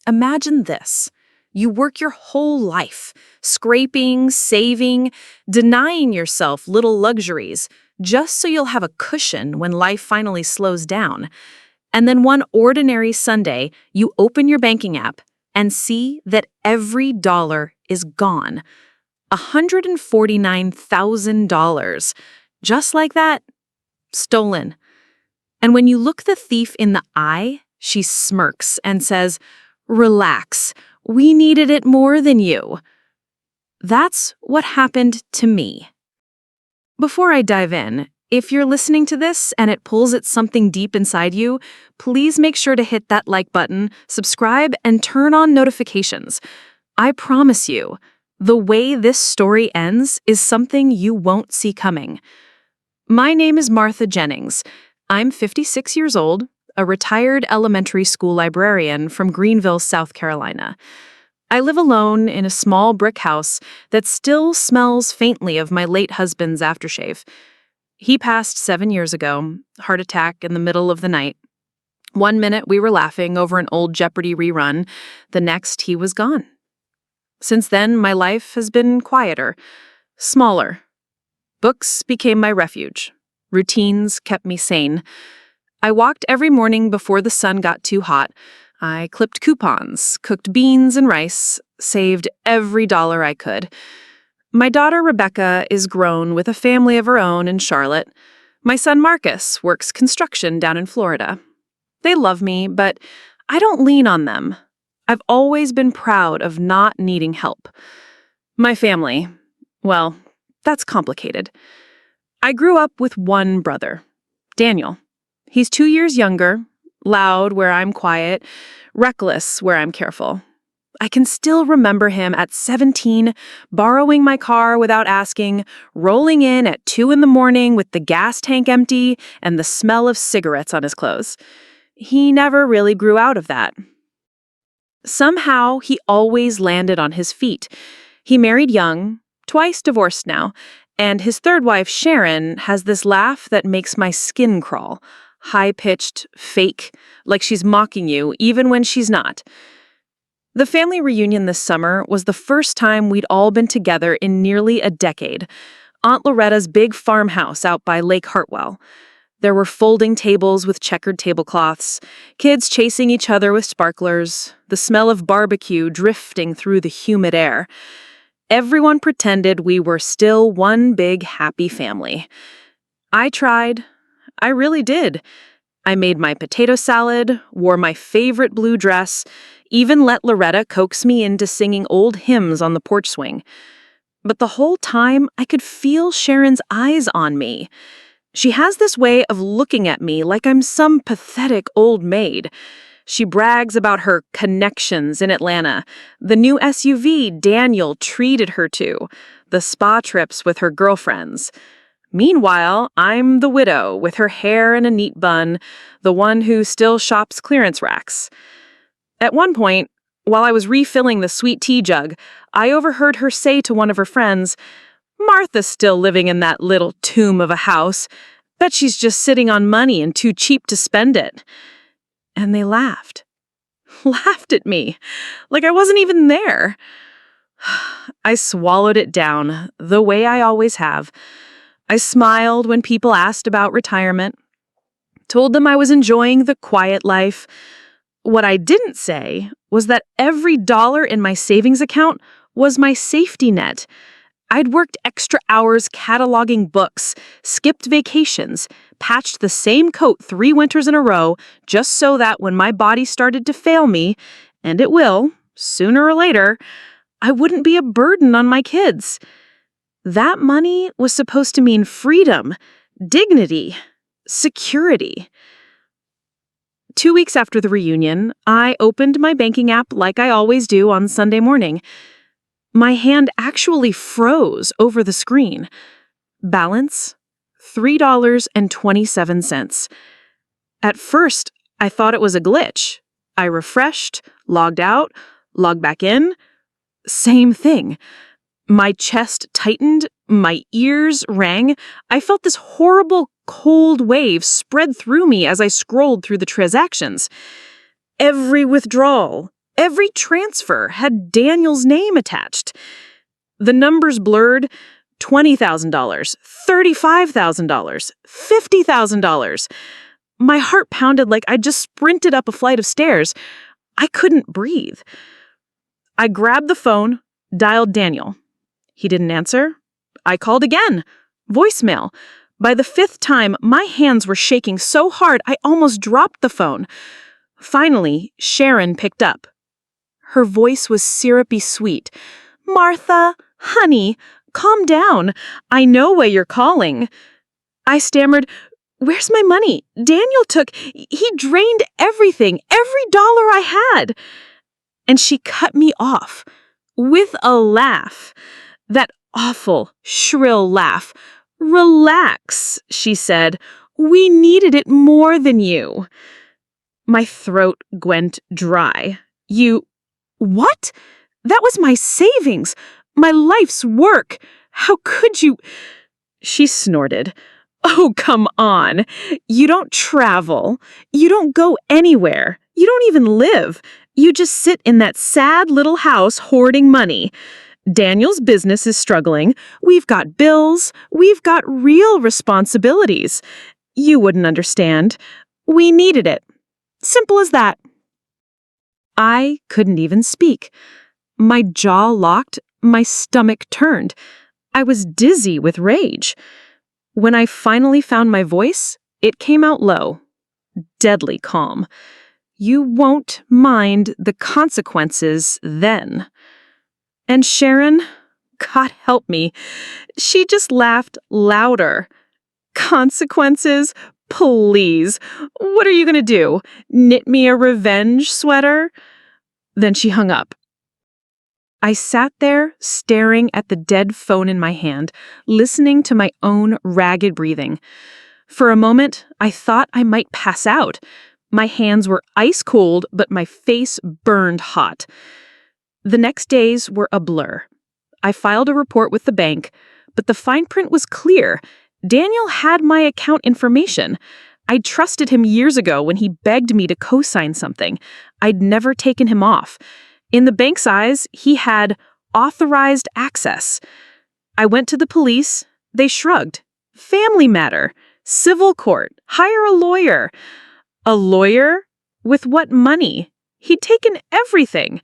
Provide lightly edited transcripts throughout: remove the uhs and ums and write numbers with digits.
Imagine this. You work your whole life, scraping, saving, denying yourself little luxuries, just so you'll have a cushion when life finally slows down. And then one ordinary Sunday, you open your banking app and see that every dollar is gone. $149,000. Just like that, stolen. And when you look the thief in the eye, she smirks and says, "Relax, we needed it more than you." That's what happened to me. Before I dive in, if you're listening to this and it pulls at something deep inside you, please make sure to hit that like button, subscribe, and turn on notifications. I promise you, the way this story ends is something you won't see coming. My name is Martha Jennings. I'm 56 years old, a retired elementary school librarian from Greenville, South Carolina. I live alone in a small brick house that still smells faintly of my late husband's aftershave. He passed 7 years ago, heart attack in the middle of the night. One minute we were laughing over an old Jeopardy rerun, the next he was gone. Since then, my life has been quieter, smaller. Books became my refuge. Routines kept me sane. I walked every morning before the sun got too hot. I clipped coupons, cooked beans and rice, saved every dollar I could. My daughter Rebecca is grown with a family of her own in Charlotte. My son Marcus works construction down in Florida. They love me, but I don't lean on them. I've always been proud of not needing help. My family, well, that's complicated. I grew up with one brother, Daniel. He's 2 years younger, loud where I'm quiet, reckless where I'm careful. I can still remember him at 17, borrowing my car without asking, rolling in at 2 a.m. with the gas tank empty and the smell of cigarettes on his clothes. He never really grew out of that. Somehow, he always landed on his feet. He married young, twice divorced now, and his third wife, Sharon, has this laugh that makes my skin crawl. High-pitched, fake, like she's mocking you, even when she's not. The family reunion this summer was the first time we'd all been together in nearly a decade. Aunt Loretta's big farmhouse out by Lake Hartwell. There were folding tables with checkered tablecloths, kids chasing each other with sparklers, the smell of barbecue drifting through the humid air. Everyone pretended we were still one big happy family. I tried. I really did. I made my potato salad, wore my favorite blue dress, even let Loretta coax me into singing old hymns on the porch swing. But the whole time, I could feel Sharon's eyes on me. She has this way of looking at me like I'm some pathetic old maid. She brags about her connections in Atlanta, the new SUV Daniel treated her to, the spa trips with her girlfriends. Meanwhile, I'm the widow with her hair in a neat bun, the one who still shops clearance racks. At one point, while I was refilling the sweet tea jug, I overheard her say to one of her friends, "Martha's still living in that little tomb of a house. Bet she's just sitting on money and too cheap to spend it." And they laughed. Laughed at me, like I wasn't even there. I swallowed it down, the way I always have. I smiled when people asked about retirement, told them I was enjoying the quiet life. What I didn't say was that every dollar in my savings account was my safety net. I'd worked extra hours cataloging books, skipped vacations, patched the same coat 3 winters in a row just so that when my body started to fail me, and it will, sooner or later, I wouldn't be a burden on my kids. That money was supposed to mean freedom, dignity, security. 2 weeks after the reunion, I opened my banking app like I always do on Sunday morning. My hand actually froze over the screen. Balance, $3.27. At first, I thought it was a glitch. I refreshed, logged out, logged back in. Same thing. My chest tightened, my ears rang. I felt this horrible cold wave spread through me as I scrolled through the transactions. Every withdrawal, Every transfer had Daniel's name attached. The numbers blurred: $20,000, $35,000, $50,000. My heart pounded like I'd just sprinted up a flight of stairs. I couldn't breathe. I grabbed the phone, dialed Daniel. He didn't answer. I called again. Voicemail. By the fifth time, my hands were shaking so hard I almost dropped the phone. Finally, Sharon picked up. Her voice was syrupy sweet. "Martha, honey, calm down. I know why you're calling." I stammered, "Where's my money? Daniel he drained everything, every dollar I had." And she cut me off with a laugh. That awful, shrill laugh. "Relax," she said. "We needed it more than you." My throat went dry. What? That was my savings, my life's work. How could you? She snorted. "Oh, come on. You don't travel. You don't go anywhere. You don't even live. You just sit in that sad little house hoarding money. Daniel's business is struggling. We've got bills. We've got real responsibilities. You wouldn't understand. We needed it. Simple as that." I couldn't even speak. My jaw locked, my stomach turned. I was dizzy with rage. When I finally found my voice, it came out low, deadly calm. "You won't mind the consequences then." And Sharon, God help me, she just laughed louder. "Consequences? Please. What are you going to do? Knit me a revenge sweater?" Then she hung up. I sat there, staring at the dead phone in my hand, listening to my own ragged breathing. For a moment, I thought I might pass out. My hands were ice cold, but my face burned hot. The next days were a blur. I filed a report with the bank, but the fine print was clear. Daniel had my account information. I'd trusted him years ago when he begged me to co-sign something. I'd never taken him off. In the bank's eyes, he had authorized access. I went to the police. They shrugged. Family matter. Civil court. Hire a lawyer. A lawyer? With what money? He'd taken everything.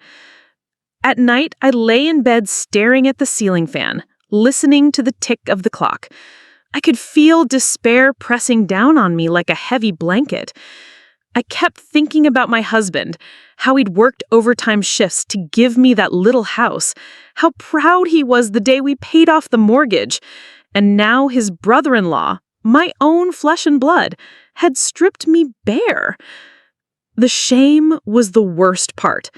At night, I lay in bed staring at the ceiling fan, listening to the tick of the clock. I could feel despair pressing down on me like a heavy blanket. I kept thinking about my husband, how he'd worked overtime shifts to give me that little house, how proud he was the day we paid off the mortgage, and now his brother-in-law, my own flesh and blood, had stripped me bare. The shame was the worst part.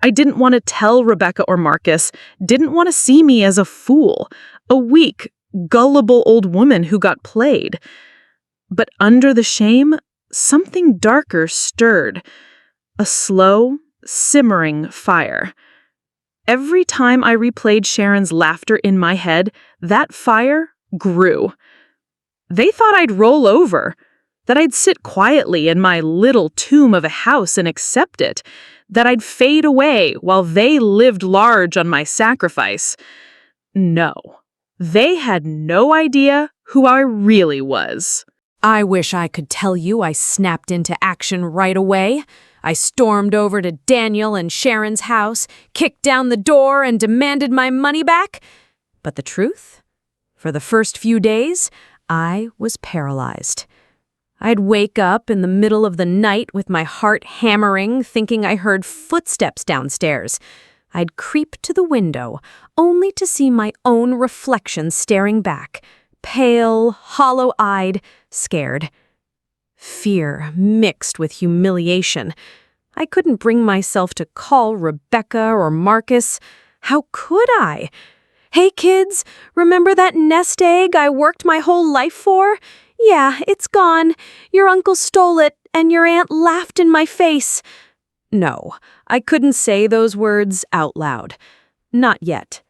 I didn't want to tell Rebecca or Marcus, didn't want to see me as a fool, a weak, gullible old woman who got played. But under the shame, something darker stirred, a slow, simmering fire. Every time I replayed Sharon's laughter in my head, that fire grew. They thought I'd roll over, that I'd sit quietly in my little tomb of a house and accept it, that I'd fade away while they lived large on my sacrifice. No, they had no idea who I really was. I wish I could tell you I snapped into action right away. I stormed over to Daniel and Sharon's house, kicked down the door, and demanded my money back. But the truth? For the first few days, I was paralyzed. I'd wake up in the middle of the night with my heart hammering, thinking I heard footsteps downstairs. I'd creep to the window, only to see my own reflection staring back, pale, hollow-eyed, scared. Fear mixed with humiliation. I couldn't bring myself to call Rebecca or Marcus. How could I? "Hey kids, remember that nest egg I worked my whole life for? Yeah, it's gone. Your uncle stole it, and your aunt laughed in my face." No, I couldn't say those words out loud. Not yet.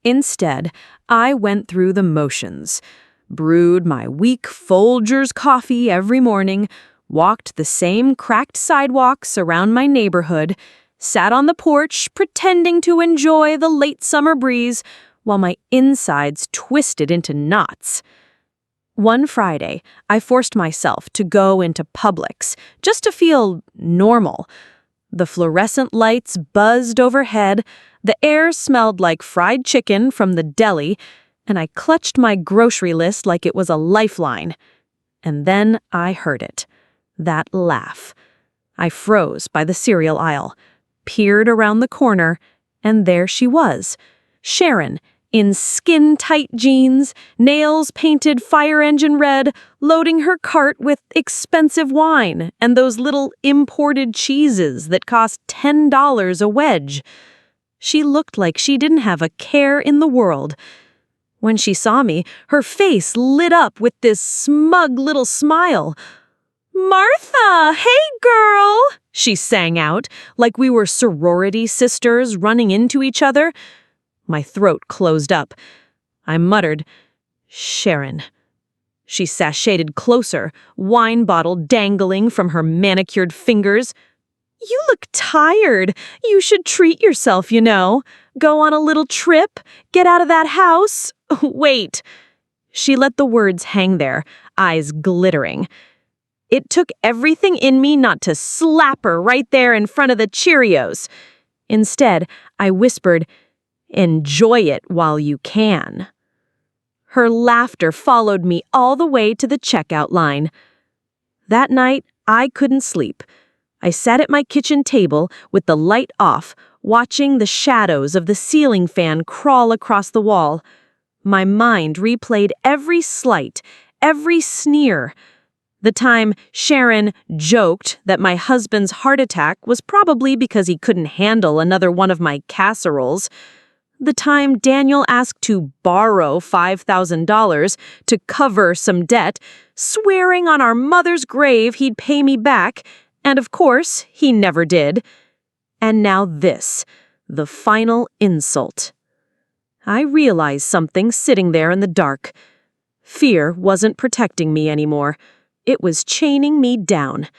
Instead, I went through the motions, brewed my weak Folgers coffee every morning, walked the same cracked sidewalks around my neighborhood, sat on the porch pretending to enjoy the late summer breeze while my insides twisted into knots. One Friday, I forced myself to go into Publix just to feel normal. The fluorescent lights buzzed overhead, the air smelled like fried chicken from the deli, and I clutched my grocery list like it was a lifeline. And then I heard it. That laugh. I froze by the cereal aisle, peered around the corner, and there she was, Sharon, in skin-tight jeans, nails painted fire engine red, loading her cart with expensive wine and those little imported cheeses that cost $10 a wedge. She looked like she didn't have a care in the world. When she saw me, her face lit up with this smug little smile. "Martha, hey girl," she sang out, like we were sorority sisters running into each other. My throat closed up. I muttered, "Sharon." She sashayed closer, wine bottle dangling from her manicured fingers. "You look tired. You should treat yourself, you know. Go on a little trip, get out of that house. Wait." She let the words hang there, eyes glittering. It took everything in me not to slap her right there in front of the Cheerios. Instead, I whispered, "Enjoy it while you can." Her laughter followed me all the way to the checkout line. That night, I couldn't sleep. I sat at my kitchen table with the light off, watching the shadows of the ceiling fan crawl across the wall. My mind replayed every slight, every sneer. The time Sharon joked that my husband's heart attack was probably because he couldn't handle another one of my casseroles. The time Daniel asked to borrow $5,000 to cover some debt, swearing on our mother's grave he'd pay me back, and of course, he never did. And now this, the final insult. I realized something sitting there in the dark. Fear wasn't protecting me anymore. It was chaining me down.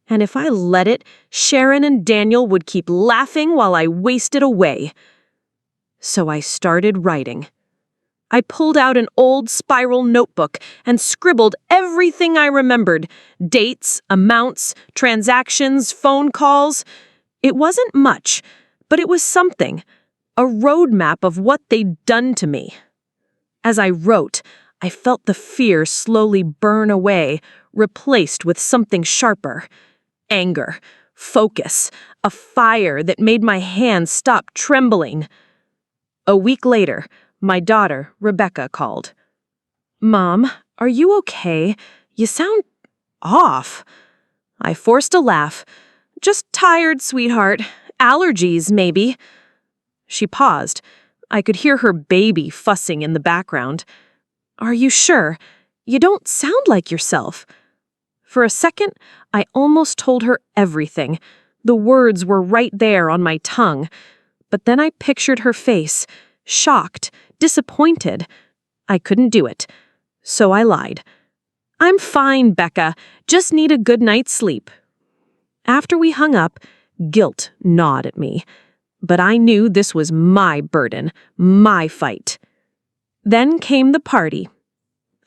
And if I let it, Sharon and Daniel would keep laughing while I wasted away. So I started writing. I pulled out an old spiral notebook and scribbled everything I remembered. Dates, amounts, transactions, phone calls. It wasn't much, but it was something. A roadmap of what they'd done to me. As I wrote, I felt the fear slowly burn away, replaced with something sharper. Anger, focus, a fire that made my hands stop trembling. A week later, my daughter, Rebecca, called. "Mom, are you okay? You sound off." I forced a laugh. "Just tired, sweetheart. Allergies, maybe." She paused. I could hear her baby fussing in the background. "Are you sure? You don't sound like yourself." For a second, I almost told her everything. The words were right there on my tongue. But then I pictured her face, shocked, disappointed. I couldn't do it. So I lied. "I'm fine, Becca. Just need a good night's sleep." After we hung up, guilt gnawed at me. But I knew this was my burden, my fight. Then came the party.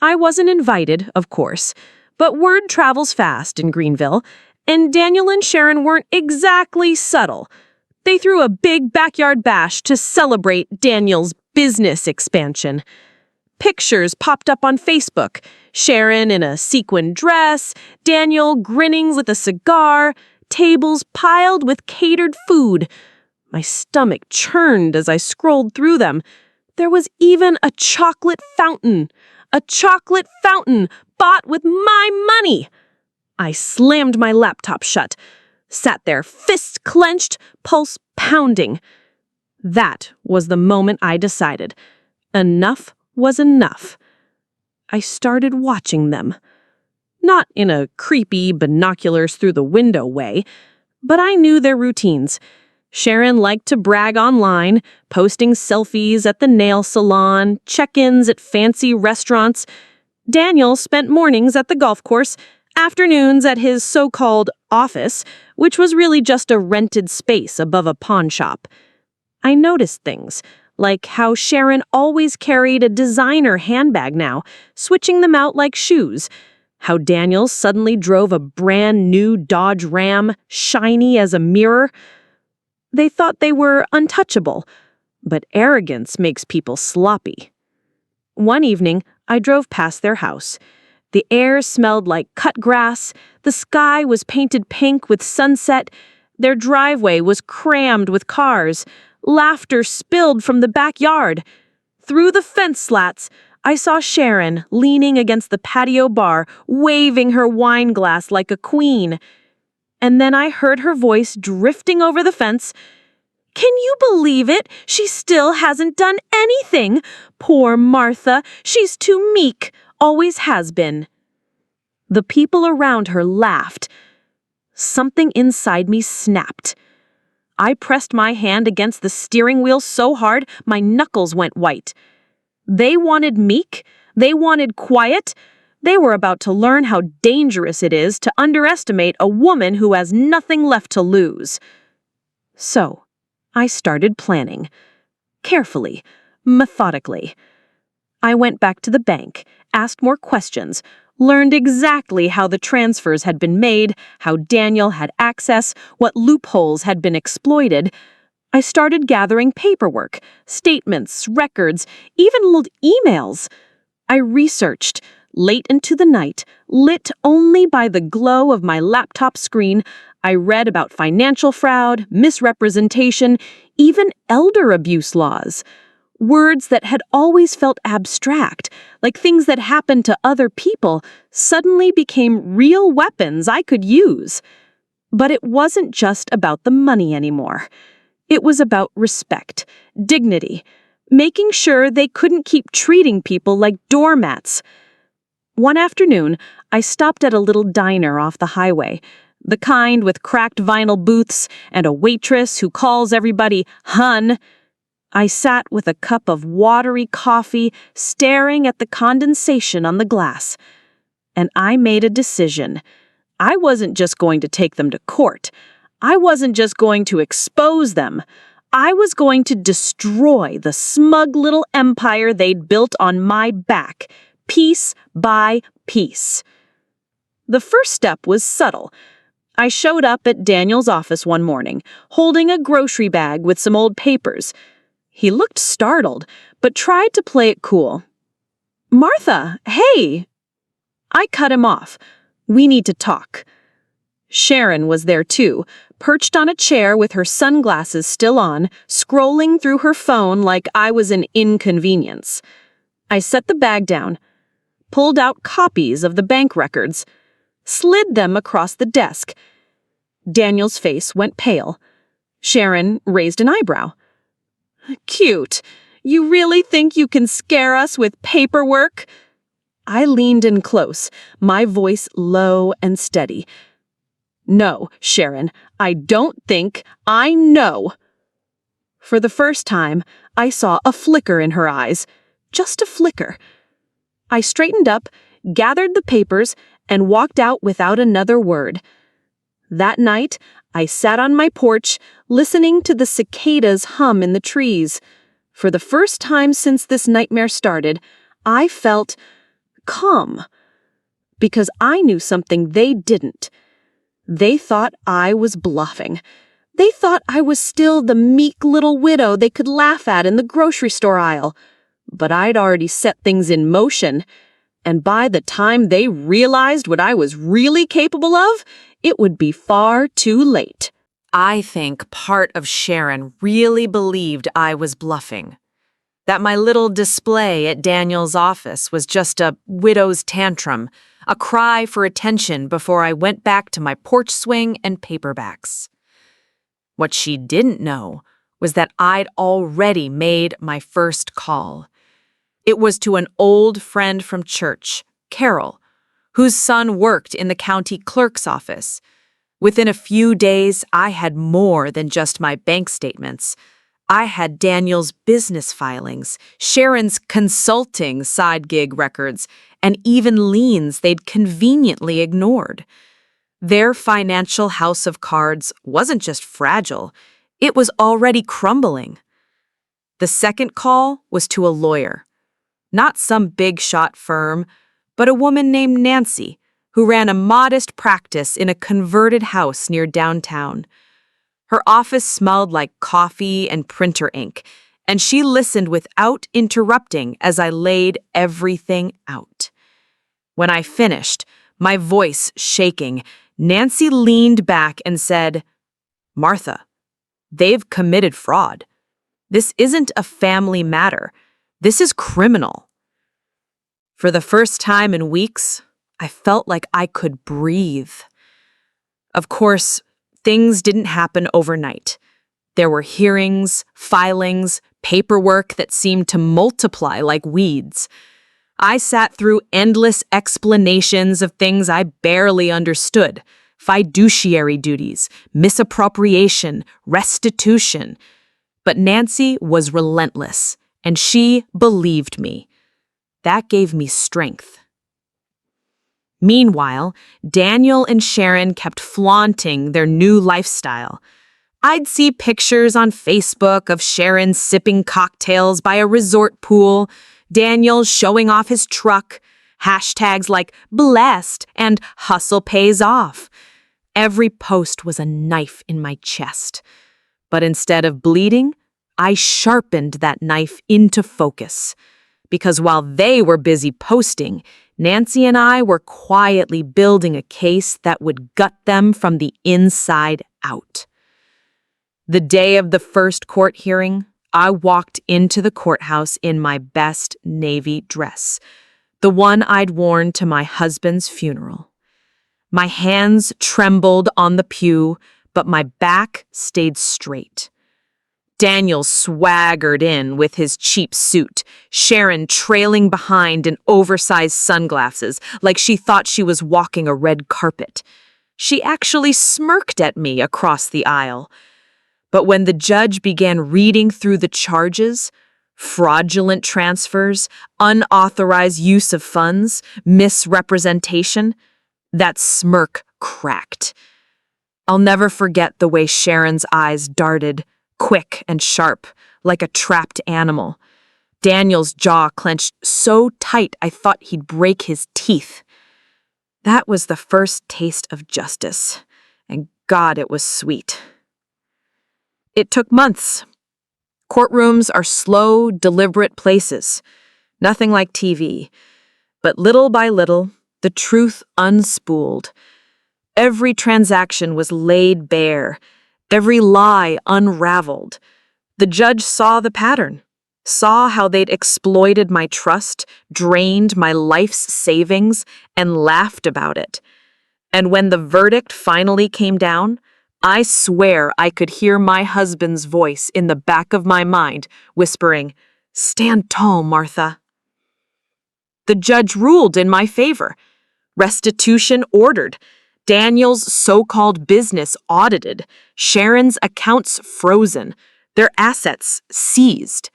I wasn't invited, of course, but word travels fast in Greenville, and Daniel and Sharon weren't exactly subtle. They threw a big backyard bash to celebrate Daniel's business expansion. Pictures popped up on Facebook. Sharon in a sequin dress, Daniel grinning with a cigar, tables piled with catered food. My stomach churned as I scrolled through them. There was even a chocolate fountain. A chocolate fountain bought with my money. I slammed my laptop shut, sat there, fists clenched, pulse pounding. That was the moment I decided. Enough was enough. I started watching them. Not in a creepy binoculars through the window way, but I knew their routines. Sharon liked to brag online, posting selfies at the nail salon, check-ins at fancy restaurants. Daniel spent mornings at the golf course, afternoons at his so-called office, which was really just a rented space above a pawn shop. I noticed things, like how Sharon always carried a designer handbag now, switching them out like shoes, how Daniel suddenly drove a brand new Dodge Ram, shiny as a mirror. They thought they were untouchable, but arrogance makes people sloppy. One evening, I drove past their house. The air smelled like cut grass, the sky was painted pink with sunset, their driveway was crammed with cars, laughter spilled from the backyard. Through the fence slats, I saw Sharon leaning against the patio bar, waving her wine glass like a queen. And then I heard her voice drifting over the fence. "Can you believe it? She still hasn't done anything. Poor Martha, she's too meek, always has been." The people around her laughed. Something inside me snapped. I pressed my hand against the steering wheel so hard my knuckles went white. They wanted meek, they wanted quiet. They were about to learn how dangerous it is to underestimate a woman who has nothing left to lose. So, I started planning. Carefully, methodically. I went back to the bank, asked more questions, learned exactly how the transfers had been made, how Daniel had access, what loopholes had been exploited. I started gathering paperwork, statements, records, even old emails. I researched, late into the night, lit only by the glow of my laptop screen. I read about financial fraud, misrepresentation, even elder abuse laws. Words that had always felt abstract, like things that happened to other people, suddenly became real weapons I could use. But it wasn't just about the money anymore. It was about respect, dignity, making sure they couldn't keep treating people like doormats. One afternoon, I stopped at a little diner off the highway, the kind with cracked vinyl booths and a waitress who calls everybody "hun." I sat with a cup of watery coffee, staring at the condensation on the glass. And I made a decision. I wasn't just going to take them to court. I wasn't just going to expose them. I was going to destroy the smug little empire they'd built on my back, piece by piece. The first step was subtle. I showed up at Daniel's office one morning, holding a grocery bag with some old papers. He looked startled, but tried to play it cool. "Martha, hey!" I cut him off. "We need to talk." Sharon was there too, perched on a chair with her sunglasses still on, scrolling through her phone like I was an inconvenience. I set the bag down, pulled out copies of the bank records, slid them across the desk. Daniel's face went pale. Sharon raised an eyebrow. "Cute. You really think you can scare us with paperwork?" I leaned in close, my voice low and steady. "No, Sharon, I don't think, I know." For the first time, I saw a flicker in her eyes. Just a flicker. I straightened up, gathered the papers, and walked out without another word. That night, I sat on my porch, listening to the cicadas hum in the trees. For the first time since this nightmare started, I felt calm. Because I knew something they didn't. They thought I was bluffing. They thought I was still the meek little widow they could laugh at in the grocery store aisle. But I'd already set things in motion. And by the time they realized what I was really capable of, it would be far too late. I think part of Sharon really believed I was bluffing. That my little display at Daniel's office was just a widow's tantrum, a cry for attention before I went back to my porch swing and paperbacks. What she didn't know was that I'd already made my first call. It was to an old friend from church, Carol, whose son worked in the county clerk's office. Within a few days, I had more than just my bank statements. I had Daniel's business filings, Sharon's consulting side gig records, and even liens they'd conveniently ignored. Their financial house of cards wasn't just fragile, it was already crumbling. The second call was to a lawyer. Not some big shot firm, but a woman named Nancy, who ran a modest practice in a converted house near downtown. Her office smelled like coffee and printer ink, and she listened without interrupting as I laid everything out. When I finished, my voice shaking, Nancy leaned back and said, "Martha, they've committed fraud. This isn't a family matter. This is criminal." For the first time in weeks, I felt like I could breathe. Of course, things didn't happen overnight. There were hearings, filings, paperwork that seemed to multiply like weeds. I sat through endless explanations of things I barely understood: fiduciary duties, misappropriation, restitution. But Nancy was relentless, and she believed me. That gave me strength. Meanwhile, Daniel and Sharon kept flaunting their new lifestyle. I'd see pictures on Facebook of Sharon sipping cocktails by a resort pool, Daniel showing off his truck, hashtags like blessed and hustle pays off. Every post was a knife in my chest. But instead of bleeding, I sharpened that knife into focus. Because while they were busy posting, Nancy and I were quietly building a case that would gut them from the inside out. The day of the first court hearing, I walked into the courthouse in my best navy dress, the one I'd worn to my husband's funeral. My hands trembled on the pew, but my back stayed straight. Daniel swaggered in with his cheap suit, Sharon trailing behind in oversized sunglasses like she thought she was walking a red carpet. She actually smirked at me across the aisle. But when the judge began reading through the charges, fraudulent transfers, unauthorized use of funds, misrepresentation, that smirk cracked. I'll never forget the way Sharon's eyes darted, quick and sharp, like a trapped animal. Daniel's jaw clenched so tight I thought he'd break his teeth. That was the first taste of justice, and God, it was sweet. It took months. Courtrooms are slow, deliberate places, nothing like TV. But little by little, the truth unspooled. Every transaction was laid bare, every lie unraveled. The judge saw the pattern, saw how they'd exploited my trust, drained my life's savings, and laughed about it. And when the verdict finally came down, I swear I could hear my husband's voice in the back of my mind, whispering, "Stand tall, Martha." The judge ruled in my favor. Restitution ordered. Daniel's so-called business audited. Sharon's accounts frozen. Their assets seized.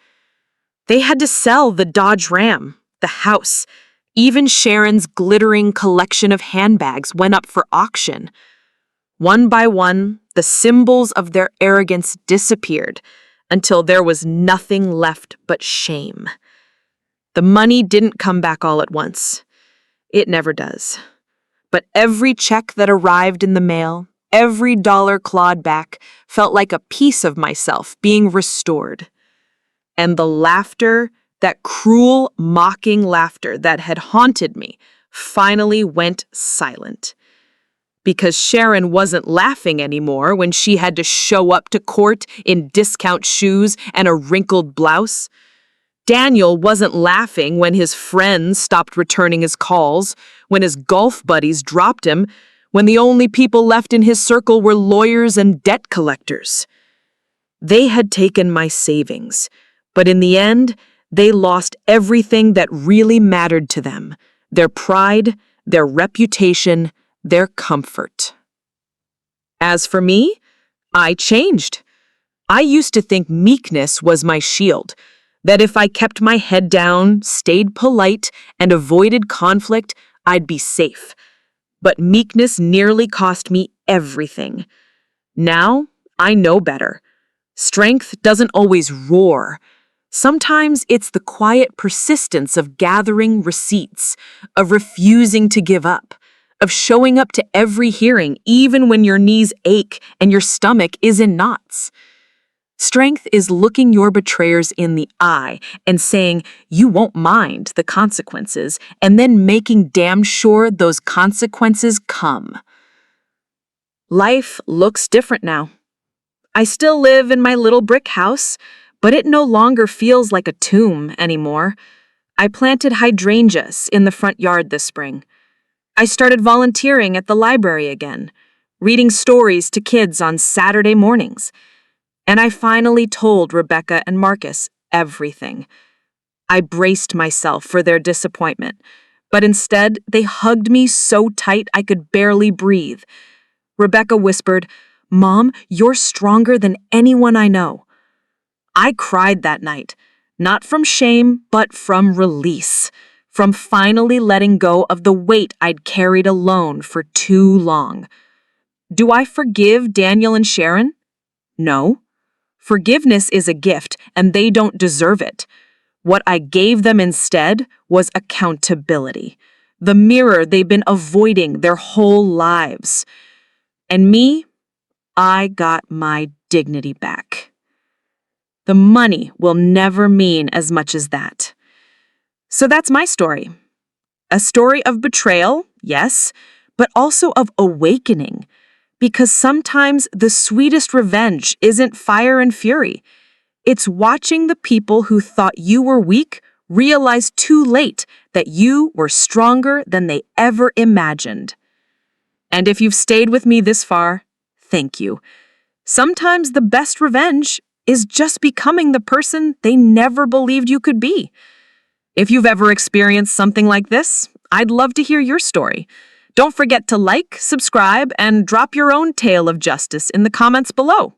They had to sell the Dodge Ram, the house. Even Sharon's glittering collection of handbags went up for auction. One by one, the symbols of their arrogance disappeared until there was nothing left but shame. The money didn't come back all at once. It never does. But every check that arrived in the mail, every dollar clawed back, felt like a piece of myself being restored. And the laughter, that cruel, mocking laughter that had haunted me, finally went silent. Because Sharon wasn't laughing anymore when she had to show up to court in discount shoes and a wrinkled blouse. Daniel wasn't laughing when his friends stopped returning his calls, when his golf buddies dropped him, when the only people left in his circle were lawyers and debt collectors. They had taken my savings, but in the end, they lost everything that really mattered to them: their pride, their reputation, their comfort. As for me, I changed. I used to think meekness was my shield, that if I kept my head down, stayed polite, and avoided conflict, I'd be safe. But meekness nearly cost me everything. Now, I know better. Strength doesn't always roar. Sometimes it's the quiet persistence of gathering receipts, of refusing to give up, of showing up to every hearing even when your knees ache and your stomach is in knots. Strength is looking your betrayers in the eye and saying you won't mind the consequences, and then making damn sure those consequences come. Life looks different now. I still live in my little brick house, but it no longer feels like a tomb anymore. I planted hydrangeas in the front yard this spring. I started volunteering at the library again, reading stories to kids on Saturday mornings. And I finally told Rebecca and Marcus everything. I braced myself for their disappointment, but instead they hugged me so tight I could barely breathe. Rebecca whispered, "Mom, you're stronger than anyone I know." I cried that night, not from shame, but from release, from finally letting go of the weight I'd carried alone for too long. Do I forgive Daniel and Sharon? No. Forgiveness is a gift, and they don't deserve it. What I gave them instead was accountability, the mirror they've been avoiding their whole lives. And me, I got my dignity back. The money will never mean as much as that. So that's my story. A story of betrayal, yes, but also of awakening. Because sometimes the sweetest revenge isn't fire and fury. It's watching the people who thought you were weak realize too late that you were stronger than they ever imagined. And if you've stayed with me this far, thank you. Sometimes the best revenge is just becoming the person they never believed you could be. If you've ever experienced something like this, I'd love to hear your story. Don't forget to like, subscribe, and drop your own tale of justice in the comments below.